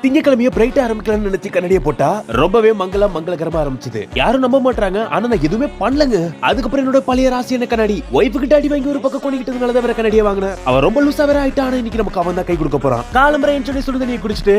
திங்கக்கிழமைய பிரைட்டா ஆரம்பிக்கலாம்னு நினைச்சு கண்ணாடியை போட்டா ரொம்பவே மங்களகரமா ஆரம்பிச்சது. யாரும் நம்ப மாட்டாங்க, ஆனா நான் எதுவுமே பண்ணலங்க. அதுக்கப்புறம் என்னோட பழைய ராசியான கண்ணாடி ஒய்ஃபு கிட்ட அடி வாங்கி ஒரு பக்கம் கொண்டிக்கிட்டதுனால தான் வேற கண்ணாடியை வாங்கினேன். அவன் ரொம்ப லூசா வேற ஆயிட்டா. ஆனா இன்னைக்கு நமக்கு அவன் தான் கை கொடுக்க போறான். காலம்பரை என் சுடு தண்ணியை குடிச்சிட்டு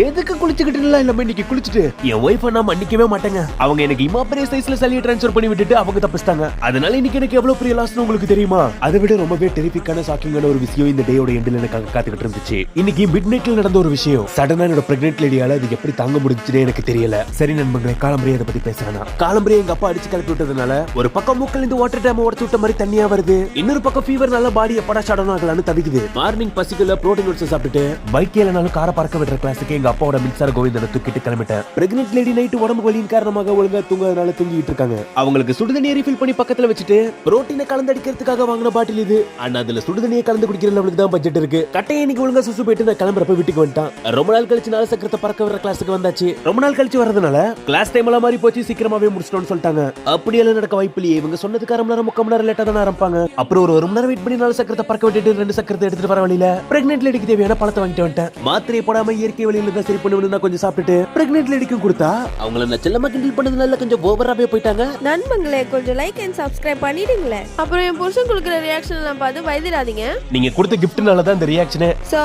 எதுக்கு குளிச்சுக்கிட்டு இல்லாம இன்னைக்கு குளிச்சுட்டு என் ஒய்ஃபை நான் மன்னிக்கவே மாட்டேங்க. அவங்க எனக்கு இம்மா பெரிய சைஸ்ல சளியை டிரான்ஸ்ஃபர் பண்ணி விட்டுட்டு அவங்க தப்பிச்சிட்டாங்க. அதனால இன்னைக்கு எனக்கு எவ்வளவு பெரிய லாஸ்னு உங்களுக்கு தெரியுமா? அதை விட ரொம்பவே டெரிஃபிக்கான ஷாக்கிங்கான ஒரு விஷயம் இந்த டேயோட எண்டில் எனக்கு காத்துக்கிட்டு இருந்துச்சு. இன்னைக்கு மிட் நைட்ல நடந்த ஒரு விஷயம். சடனா என்னோட பிரெக்னென்ட் லேடியால இது எப்படி தாங்க முடிஞ்சுன்னு எனக்கு தெரியல. சரி நண்பர்களே, காலம்பரையை அதை பத்தி பேசுறேன். காலம்பரையை எங்க அப்பா அடிச்சு கிளப்பி விட்டதுனால ஒரு பக்கம் மூக்கல இருந்து வாட்டர் டேம் உடச்சு விட்ட மாதிரி தண்ணியா வருது. இன்னொரு பக்கம் ஃபீவர் நல்ல பாடியை படா ஷடவுன் ஆகலான்னு தவிக்குது. மார்னிங் பசிக்குள்ள புரோட்டீன் ஓட்ஸ் சாப்பிட்டுட்டு பைக்கேலனாலும் கார பறக்க விடுற கிளாஸுக்கு எங்க அப்பாவோட மின்சார கோவிந்தனை தூக்கிட்டு கிளம்பிட்டேன். பிரெக்னென்ட் லேடி நைட் உடம்பு வலியின் காரணமாக ஒழுங்கா தூங்காதனால தூங்கிட்டு இருக்காங்க. அவங்களுக்கு சுடுதண்ணியை ரீஃபில் பண்ணி பக்கத்துல வச்சுட்டு புரோட்டீனை கலந்து அடிக்கிறதுக்காக வாங்கின பாட்டில் இது. ஆனா அதுல சுடுதண்ணியை கலந்து குடிக்கிற லெவலுக்கு தான் பட்ஜெட் இருக்கு. கட்டையை இன்னைக்கு ஒழுங்கா சுசு போயிட்டு நான் கிளம்புறப்ப வீட்டுக்கு வந்துட்டான். ரொம்ப நாள் கழிச்சு நாலு சக்கரத்தை பறக்க வர கிளாஸுக்கு வந்தாச்சு. ரொம்ப நாள் கழிச்சு வரதுனால கிளாஸ் டைம் எல்லாம் மாறி போச்சு, சீக்கிரமாவே முடிச்சிட்டோம்னு சொல்லிட்டாங்க. அப்படியெல்லாம் நடக்க வாய்ப்பு இல்லையே. இவங்க சொன்னதுக்கு அரை மணி நேரம் 3/4 மணி நேரம் லேட்டா தான் ஆரம்பிப்பாங்க. அப்புறம் ஒரு மணி நேரம் வெயிட் பண்ணி நாலு சக்கரத்தை பறக்க விட்டுட்டு 2 சக்கரத்தை எடுத்துட்டு வர வழியில பிரெக்னென்ட் லேடிக்கு தேவையான பழத்தை வாங்கிட்டு வந்துட்டேன். மாத்திரை போடாம இயற்கை வழியில தான் சரி பண்ணுவேன்னு கொஞ்சம் சாப்பிட்டுட்டு பிரெக்னென்ட் லேடிக்கும் கொடுத்தா அவங்கள நான் செல்லமா கிண்டல் பண்ணதுனால கொஞ்சம் ஓவராவே போயிட்டாங்க. நண்பங்களே, கொஞ்சம் லைக் அண்ட் சப்ஸ்கிரைப் பண்ணிடுங்களேன். அப்புறம் என் புருஷன் கொடுக்குற ரியாக்ஷன் எல்லாம் பார்த்து பயந்துடாதீங்க. நீங்க கொடுத்த கிஃப்ட்னால தான் இந்த ரியாக்ஷனே. சோ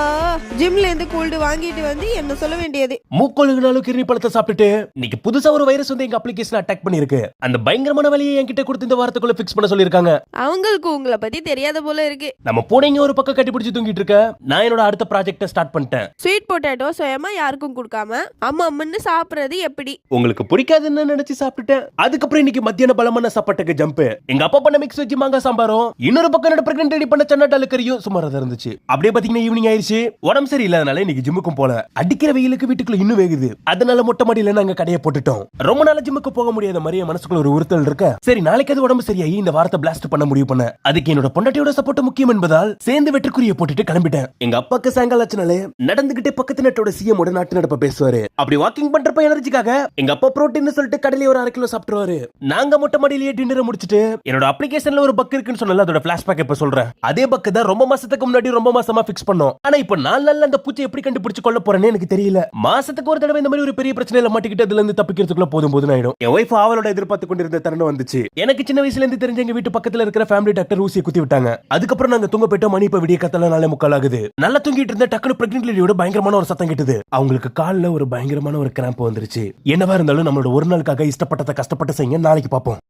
ஜிம்ல இருந்து கூல்டு வாங்கிட்டு வந்து என்ன சொல்ல வேண்டியது. மூக்கொழுகுனாலும் கிருமி பழத்தை சாப்பிட்டுட்டு இன்னைக்கு புதுசா ஒரு வைரஸ் வந்து எங்க அப்ளிகேஷன் அட்டாக் பண்ணிருக்கு. அந்த பயங்கரமான வலியை என்கிட்ட கொடுத்து இந்த வாரத்துக்குள்ள ஃபிக்ஸ் பண்ண சொல்லிருக்காங்க. அவங்களுக்கு உங்களை பத்தி தெரியாத போல இருக்கு. நம்ம பூனைங்க ஒரு பக்கம் கட்டி பிடிச்சு தூங்கிட்டு இருக்க. நான் என்னோட அடுத்த ப்ராஜெக்ட ஸ்டார்ட் பண்ணிட்டேன். ஸ்வீட் பொட்டேட்டோ சுயமா யாருக்கும் கொடுக்காம அம்மன்னு சாப்பிடுறது எப்படி? உங்களுக்கு பிடிக்காதுன்னு நினைச்சு சாப்பிட்டுட்டேன். அதுக்கப்புறம் இன்னைக்கு மத்தியான பலமான சாப்பாட்டுக்கு ஜம்ப். எங்க அப்பா பண்ண மிக்ஸ் வச்சு மாங்காய் சாம்பாரும் இன்னொரு பக்கம் என்னோட பிரெக்னன்ட் ரெடி பண்ண சன்னாட்டாலு கறியும் சுமாரா இருந்துச்சு. அப்படியே பாத்தீங்கன்னா ஈவினிங் ஆயிருச்சு. உடம்பு சரியில்லாதனால இன்னைக்கு ஜிம்முக்கும் போல. அடிக்கிற வெயிலுக்கு வீட்டுக்குள்ள இன்னும் வேகுது. அதனால மொட்டை மாடியில நாங்க கடையை போட்டுட்டோம். ரொம்ப நாள் ஜிம்முக்கு போக முடியாத மாதிரி மனசுக்குள்ள ஒரு உறுத்தல் இருக்க. சரி நாளைக்கு அது உடம்பு சரியாகி இந்த வாரத்தை பிளாஸ்ட் பண்ண முடிவு பண்ண. அதுக்கு என்னோட பொண்டாட்டியோட சப்போர்ட் முக்கியம் என்பதால் சேர்ந்து வெற்றிக்குரிய போட்டுட்டு கிளம்பிட்டேன். எங்க அப்பாக்கு சாயங்கால ஆச்சுனாலே நடந்துகிட்டே பக்கத்து நட்டோட சிஎம் ஓட நாட்டு நடப்ப பேசுவாரு. அப்படி வாக்கிங் பண்றப்ப எனர்ஜிக்காக எங்க அப்பா புரோட்டீன் சொல்லிட்டு கடையில ஒரு 1/2 கிலோ சாப்பிட்டுருவாரு. நாங்க மொட்டை மாடியிலேயே டின்னரை முடிச்சிட்டு என்னோட அப்ளிகேஷன்ல ஒரு பக் இருக்குன்னு சொன்னல, அதோட பிளாஷ்பேக் இப்ப சொல்றேன். அதே பக் தான் ரொம்ப மாசத்துக்கு முன்னாடி ரொம்ப மாசமா பிக்ஸ் பண்ணோம். ஆனா இப்ப 4 நாள்ல அந்த பூச்சி எப்படி கண்டுபிடிச்சு கொள்ள போறேன்னு எனக்கு தெரியல. மாசத்துக்கு ஒரு தடவை இந்த மாதிரி ஒரு பெரிய பிரச்சனையில மாட்டிக்கிட்டு அதுல இருந்து தப்பிக்கிறதுக்குள்ள போதும் ஆயிடும். என் ஒய்ஃப் அவளோட எதிர்பார்த்து கொண்டிருந்த தருணம் வந்துச்சு. எனக்கு சின்ன வயசுல இருந்து தெரிஞ்ச எங்க வீட்டு பக்கத்துல இருக்கிற ஃபேமிலி டாக்டர் ஊசியை குத்தி விட்டாங்க. அதுக்கப்புறம் நாங்க தூங்க போயிட்டோம். மணி இப்ப விடிய கத்தல 4:45 ஆகுது. நல்லா தூங்கிட்டு இருந்த டக்குனு பிரெக்னன்ட் லேடியோட பயங்கரமான ஒரு சத்தம் கேட்டது. அவங்களுக்கு கால்ல ஒரு பயங்கரமான ஒரு கிராம்ப் வந்துருச்சு. என்னவா இருந்தாலும் நம்மளோட ஒரு நாளுக்காக இஷ்டப்பட்டதை கஷ்டப்பட்டு செய்யுங்க. நாளைக்கு பாப்போம்.